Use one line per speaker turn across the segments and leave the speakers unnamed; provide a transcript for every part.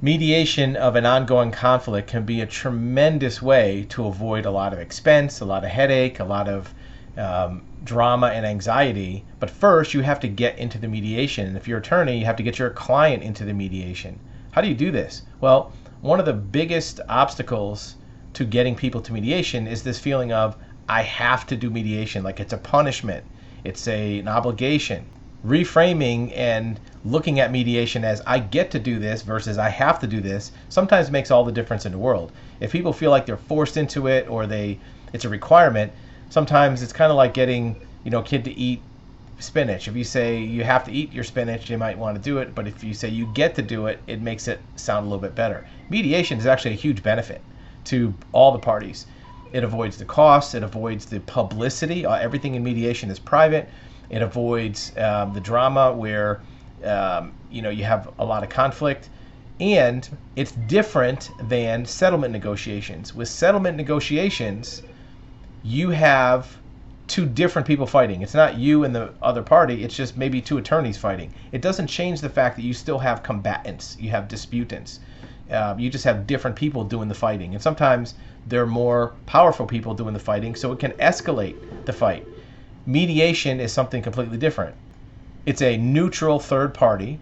Mediation of an ongoing conflict can be a tremendous way to avoid a lot of expense, a lot of headache, a lot of drama and anxiety. But first, you have to get into the mediation. And if you're an attorney, you have to get your client into the mediation. How do you do this? Well, one of the biggest obstacles to getting people to mediation is this feeling of, I have to do mediation, like it's a punishment, it's an obligation. Reframing and looking at mediation as I get to do this versus I have to do this sometimes makes all the difference in the world. If people feel like they're forced into it or it's a requirement, sometimes it's kind of like getting a kid to eat spinach. If you say you have to eat your spinach, they might want to do it, but if you say you get to do it, it makes it sound a little bit better. Mediation is actually a huge benefit to all the parties. It avoids the costs, it avoids the publicity. Everything in mediation is private. It avoids the drama where you have a lot of conflict, and it's different than settlement negotiations. With settlement negotiations, you have two different people fighting. It's not you and the other party, it's just maybe two attorneys fighting. It doesn't change the fact that you still have combatants, you have disputants. You just have different people doing the fighting, and sometimes they're more powerful people doing the fighting, so it can escalate the fight. Mediation is something completely different. It's a neutral third party,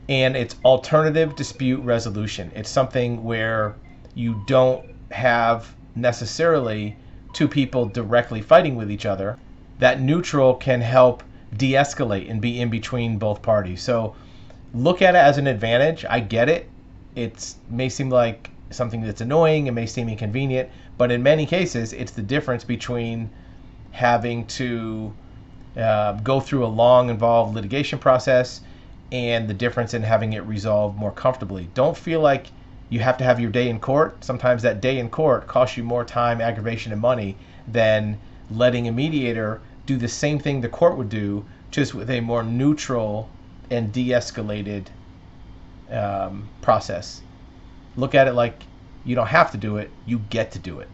and it's alternative dispute resolution. It's something where you don't have necessarily two people directly fighting with each other. That neutral can help de-escalate and be in between both parties. So look at it as an advantage. I get it. It may seem like something that's annoying, it may seem inconvenient, but in many cases, it's the difference between having to go through a long, involved litigation process and the difference in having it resolved more comfortably. Don't feel like you have to have your day in court. Sometimes that day in court costs you more time, aggravation, and money than letting a mediator do the same thing the court would do, just with a more neutral and de-escalated process. Look at it like you don't have to do it, you get to do it.